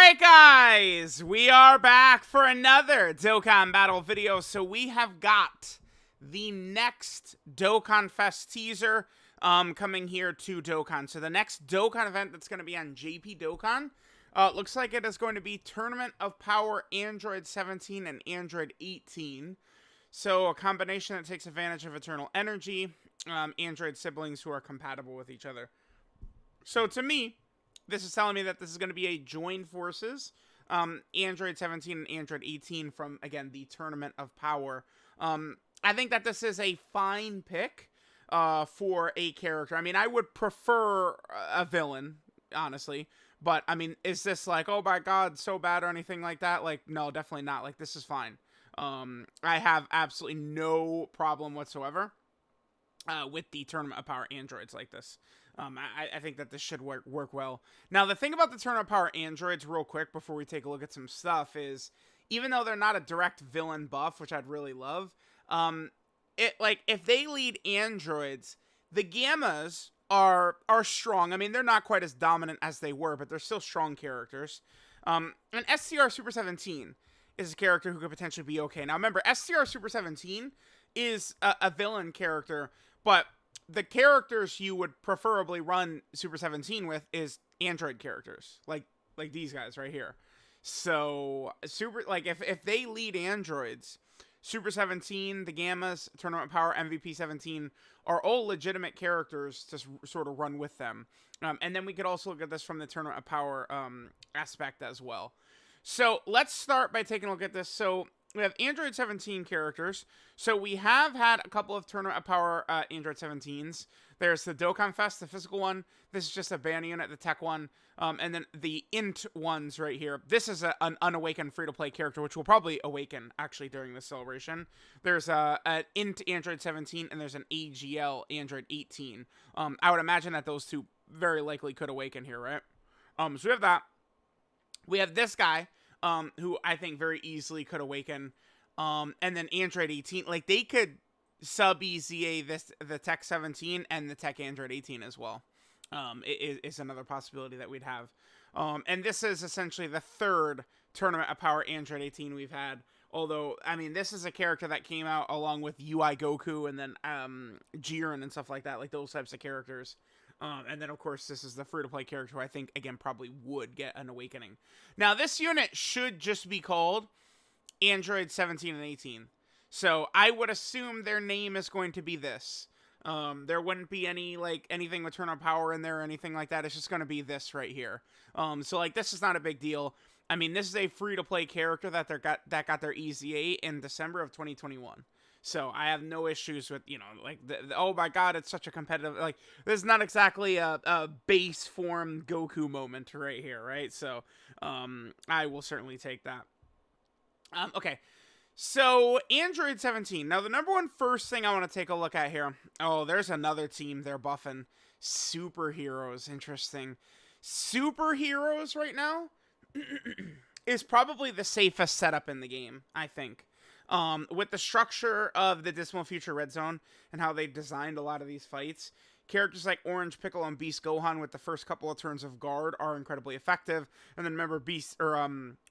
Alright guys, we are back for another Dokkan battle video. So we have got the next DOKKANFEST teaser coming here to Dokkan. So the next Dokkan event that's going to be on JP Dokkan, looks like it is going to be Tournament of Power Android 17 and Android 18. So a combination that takes advantage of Eternal Energy, Android siblings who are compatible with each other. So to me, this is telling me that this is going to be a joined forces, Android 17 and Android 18 from, again, the Tournament of Power. I think that this is a fine pick for a character. I mean, I would prefer a villain, honestly. But, I mean, is this like, oh my god, so bad or anything like that? Like, no, definitely not. Like, this is fine. I have absolutely no problem whatsoever with the Tournament of Power androids like this. I think that this should work well. Now, the thing about the Tournament of Power androids, real quick, before we take a look at some stuff, is even though they're not a direct villain buff, which I'd really love, if they lead androids, the Gammas are strong. I mean, they're not quite as dominant as they were, but they're still strong characters. And STR Super 17 is a character who could potentially be okay. Now, remember, STR Super 17 is a villain character, but the characters you would preferably run Super 17 with is android characters, like these guys right here. So, if they lead androids, Super 17, the Gammas, Tournament Power, MVP 17 are all legitimate characters to sort of run with them. And then we could also look at this from the Tournament of Power aspect as well. So, let's start by taking a look at this. So, we have Android 17 characters. So we have had a couple of Tournament of Power Android 17s. There's the DOKKANFEST, the physical one. This is just a ban unit, the tech one. And then the int ones right here. This is an unawakened free-to-play character, which will probably awaken, actually, during this celebration. There's an int Android 17, and there's an AGL Android 18. I would imagine that those two very likely could awaken here, right? So we have that. We have this guy, who I think very easily could awaken. And then Android 18, like they could sub-EZA the Tech 17 and the Tech Android 18 as well. Is another possibility that we'd have. And this is essentially the third Tournament of Power Android 18 we've had. Although, I mean, this is a character that came out along with UI Goku and then Jiren and stuff like that, like those types of characters. And then, of course, this is the free-to-play character who I think, again, probably would get an awakening. Now, this unit should just be called Android 17 and 18. So, I would assume their name is going to be this. There wouldn't be anything with Tournament of Power in there or anything like that. It's just going to be this right here. So, this is not a big deal. I mean, this is a free-to-play character that got their EZA in December of 2021. So I have no issues with, oh my god, it's such a competitive, this is not exactly a base form Goku moment right here, right? So, I will certainly take that. Okay. So, Android 17. Now, the number one first thing I want to take a look at here. Oh, there's another team they're buffing. Superheroes. Interesting. Superheroes right now is probably the safest setup in the game, I think. With the structure of the Dismal Future Red Zone and how they designed a lot of these fights, characters like Orange Piccolo and Beast Gohan with the first couple of turns of guard are incredibly effective. And then remember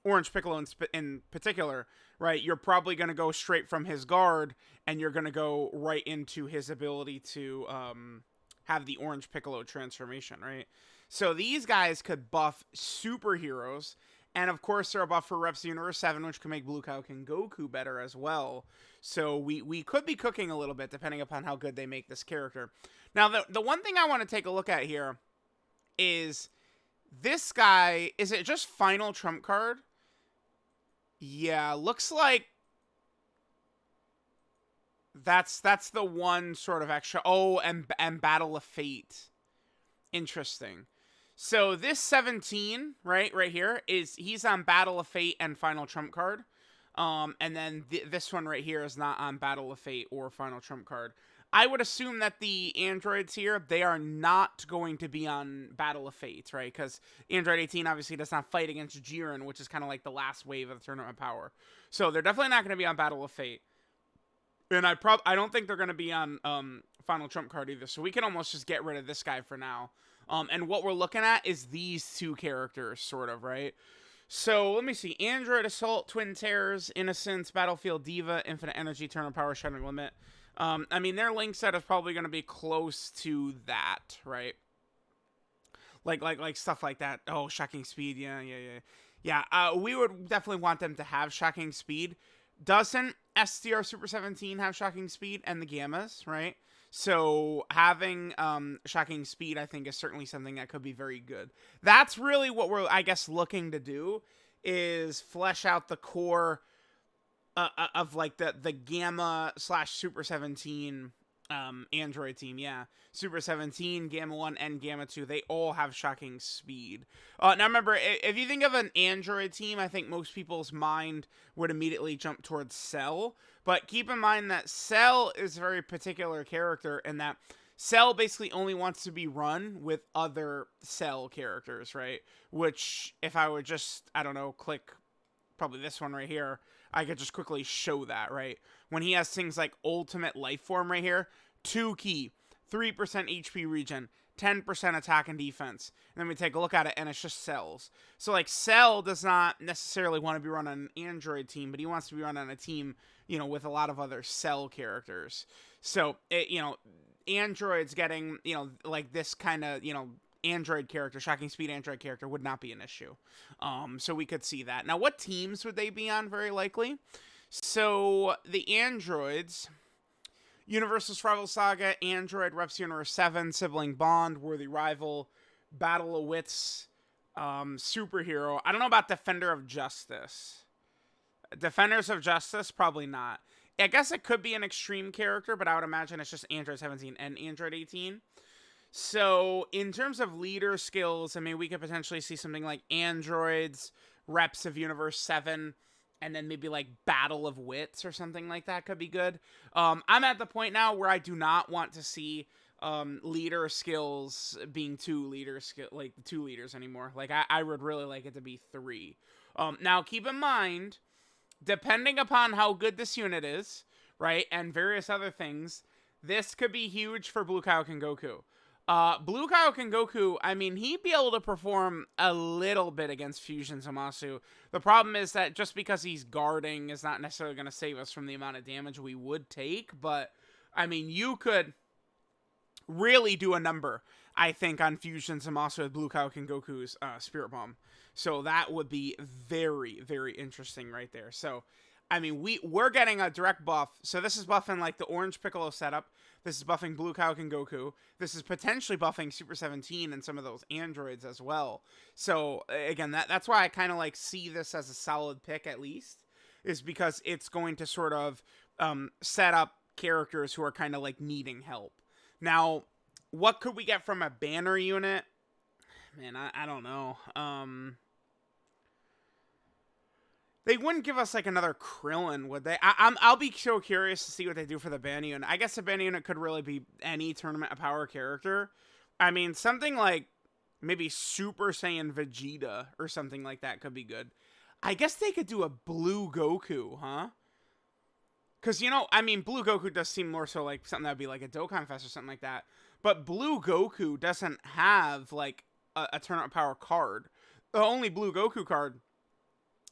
Orange Piccolo in particular, right? You're probably going to go straight from his guard and you're going to go right into his ability to have the Orange Piccolo transformation, right? So these guys could buff superheroes. And, of course, they're a buff for Reps Universe 7, which can make Blue Kaioken and Goku better as well. So we could be cooking a little bit, depending upon how good they make this character. Now, the one thing I want to take a look at here is this guy. Is it just Final Trump Card? Yeah, looks like that's the one sort of extra. Oh, and Battle of Fate. Interesting. So this 17, right here, he's on Battle of Fate and Final Trump Card. And then this one right here is not on Battle of Fate or Final Trump Card. I would assume that the androids here, they are not going to be on Battle of Fate, right? Because Android 18 obviously does not fight against Jiren, which is kind of like the last wave of the Tournament of Power. So they're definitely not going to be on Battle of Fate. And I don't think they're going to be on Final Trump Card either. So we can almost just get rid of this guy for now. And what we're looking at is these two characters, sort of, right? So let me see. Android Assault, Twin Terrors, Innocence, Battlefield Diva, Infinite Energy, Turn on Power, Shattering Limit. I mean, their link set is probably going to be close to that, right? Like stuff like that. Oh, Shocking Speed. Yeah. We would definitely want them to have Shocking Speed. Doesn't STR Super 17 have Shocking Speed and the Gammas, right? So having Shocking Speed, I think, is certainly something that could be very good. That's really what we're, I guess, looking to do, is flesh out the core of like the Gamma / Super 17 Android team. Yeah, Super 17, Gamma 1, and Gamma 2, they all have Shocking Speed. Now remember, if you think of an Android team, I think most people's mind would immediately jump towards Cell. But keep in mind that Cell is a very particular character in that Cell basically only wants to be run with other Cell characters, right? Which, if I would just, I don't know, click probably this one right here, I could just quickly show that, right? When he has things like Ultimate Life Form right here, 2 key, 3% HP regen, 10% attack and defense. And then we take a look at it, and it's just Cells. So, like, Cell does not necessarily want to be run on an Android team, but he wants to be run on a team, you know, with a lot of other Cell characters. So, Android's getting, like this kind of, Android character, Shocking Speed Android character would not be an issue. So we could see that. Now, what teams would they be on? Very likely. So the androids, Universal Survival Saga, Android, Reps Universe 7, Sibling Bond, Worthy Rival, Battle of Wits, Superhero. I don't know about Defender of Justice. Defenders of Justice, probably not. I guess it could be an extreme character, but I would imagine it's just Android 17 and Android 18. So, in terms of leader skills, I mean, we could potentially see something like Androids, Reps of Universe 7, and then maybe like Battle of Wits or something like that could be good. I'm at the point now where I do not want to see leader skills being 2 leaders anymore. Like, I would really like it to be 3. Now, keep in mind, depending upon how good this unit is, right, and various other things, this could be huge for Blue Kaioken Goku. Blue Kaioken Goku, I mean, he'd be able to perform a little bit against Fusion Zamasu. The problem is that just because he's guarding is not necessarily going to save us from the amount of damage we would take, but, I mean, you could really do a number, I think, on Fusion Zamasu with Blue Kaioken Goku's Spirit Bomb. So that would be very, very interesting right there. So, I mean, we're getting a direct buff. So this is buffing like the Orange Piccolo setup. This is buffing Blue Kaioken Goku. This is potentially buffing Super 17 and some of those androids as well. So again, that's why I kind of like see this as a solid pick at least, is because it's going to sort of set up characters who are kind of like needing help. Now, what could we get from a banner unit? Man, I don't know. They wouldn't give us like another Krillin, would they? I'll be so curious to see what they do for the banner unit. I guess the banner unit could really be any Tournament of Power character. I mean, something like maybe Super Saiyan Vegeta or something like that could be good. I guess they could do a Blue Goku, huh? Because, I mean, Blue Goku does seem more so like something that would be like a Dokkanfest or something like that. But Blue Goku doesn't have like a Tournament of Power card. The only Blue Goku card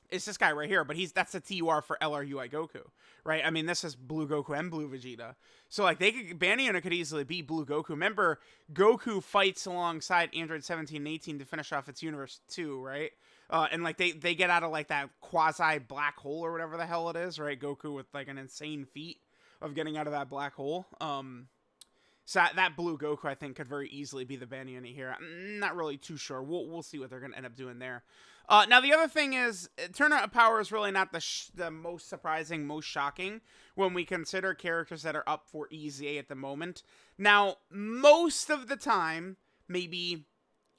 is this guy right here, but that's the TUR for LRUI Goku, right? I mean, this is Blue Goku and Blue Vegeta. So, like, banner unit could easily be Blue Goku. Remember, Goku fights alongside Android 17 and 18 to finish off its Universe 2, right? And, like, they get out of, like, that quasi-black hole or whatever the hell it is, right? Goku with, like, an insane feat of getting out of that black hole. So that Blue Goku, I think, could very easily be the banner unit here. I'm not really too sure. We'll see what they're going to end up doing there. Now, the other thing is, Tournament of Power is really not the most surprising, most shocking when we consider characters that are up for EZA at the moment. Now, most of the time, maybe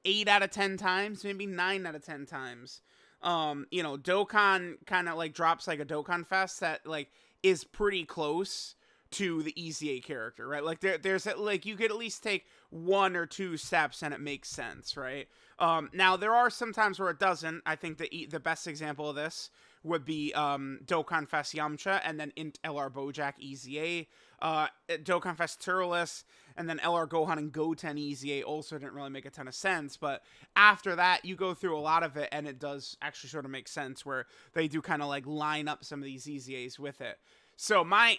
8 out of 10 times, maybe 9 out of 10 times, Dokkan kind of, like, drops, like, a DOKKANFEST that, like, is pretty close to the EZA character, right? Like, there's like, you could at least take 1 or 2 steps and it makes sense, right? Now, there are some times where it doesn't. I think the best example of this would be DOKKANFEST Yamcha, and then Int LR Bojack EZA. DOKKANFEST Turles, and then LR Gohan and Goten EZA also didn't really make a ton of sense. But after that, you go through a lot of it, and it does actually sort of make sense where they do kind of like line up some of these EZAs with it. So my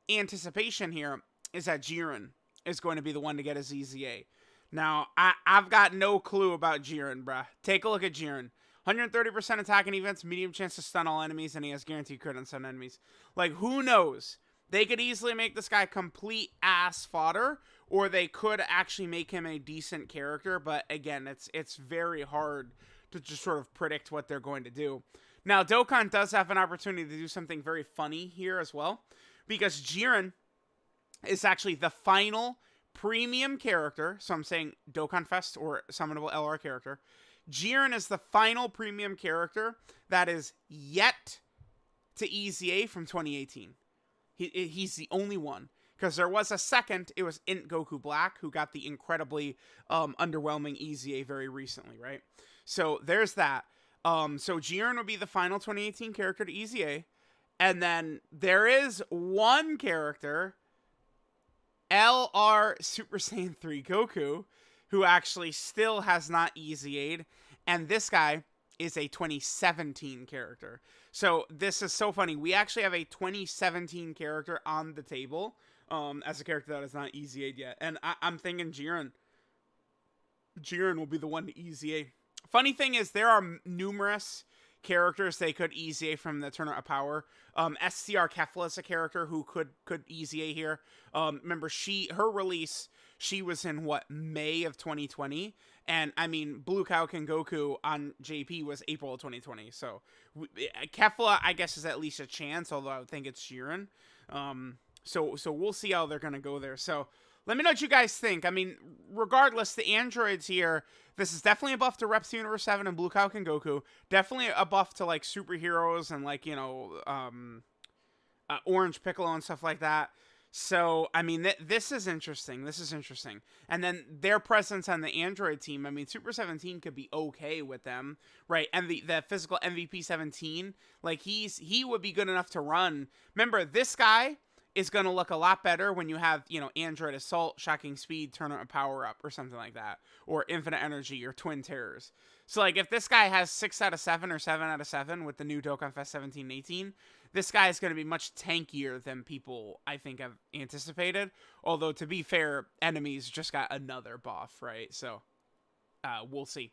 anticipation here is that Jiren is going to be the one to get his EZA. Now, I've got no clue about Jiren, bruh. Take a look at Jiren. 130% attack and defense, medium chance to stun all enemies, and he has guaranteed crit on stun enemies. Like, who knows? They could easily make this guy complete ass fodder, or they could actually make him a decent character, but again, it's very hard to just sort of predict what they're going to do. Now, Dokkan does have an opportunity to do something very funny here as well, because Jiren is actually the final premium character, so I'm saying DOKKANFEST or summonable LR character. Jiren is the final premium character that is yet to EZA from 2018. He's the only one. Because there was a second, it was Int Goku Black, who got the incredibly underwhelming EZA very recently, right? So there's that. So Jiren would be the final 2018 character to EZA. And then there is one character, LR Super Saiyan 3 Goku, who actually still has not EZA'd, and this guy is a 2017 character. So this is so funny. We actually have a 2017 character on the table as a character that is not EZA'd yet, and I'm thinking Jiren will be the one to EZA. Funny thing is, there are numerous characters they could EZA from the Tournament of Power. SCR Kefla is a character who could EZA here. Remember, her release, she was in May of 2020, and I mean Blue Kaioken Goku on JP was April of 2020. So Kefla, I guess, is at least a chance, although I would think it's Jiren. So we'll see how they're gonna go there. So let me know what you guys think. I mean, regardless, the androids here, this is definitely a buff to Reps Universe 7 and Blue Kaioken Goku. Definitely a buff to, like, superheroes and, like, you know, Orange Piccolo and stuff like that. So, I mean, this is interesting. This is interesting. And then their presence on the Android team, I mean, Super 17 could be okay with them, right? And the physical MVP 17, like, he would be good enough to run. Remember, this guy is going to look a lot better when you have, you know, Android Assault, Shocking Speed, Tournament Power Up, or something like that. Or Infinite Energy, or Twin Terrors. So, like, if this guy has 6 out of 7 or 7 out of 7 with the new DOKKANFEST 17 and 18, this guy is going to be much tankier than people, I think, have anticipated. Although, to be fair, enemies just got another buff, right? So, we'll see.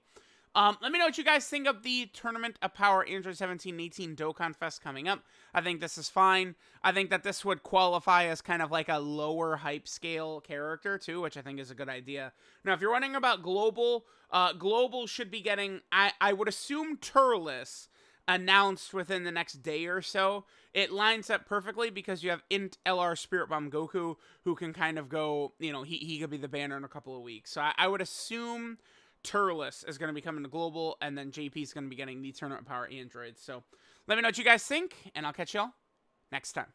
Let me know what you guys think of the Tournament of Power Android 17 and 18 DOKKANFEST coming up. I think this is fine. I think that this would qualify as kind of like a lower hype scale character too, which I think is a good idea. Now, if you're wondering about Global, Global should be getting, I would assume, Turles announced within the next day or so. It lines up perfectly because you have Int LR Spirit Bomb Goku, who can kind of go, you know, he could be the banner in a couple of weeks. So I would assume Turles is going to be coming to Global, and then JP is going to be getting the Tournament Power Androids. So let me know what you guys think, and I'll catch y'all next time.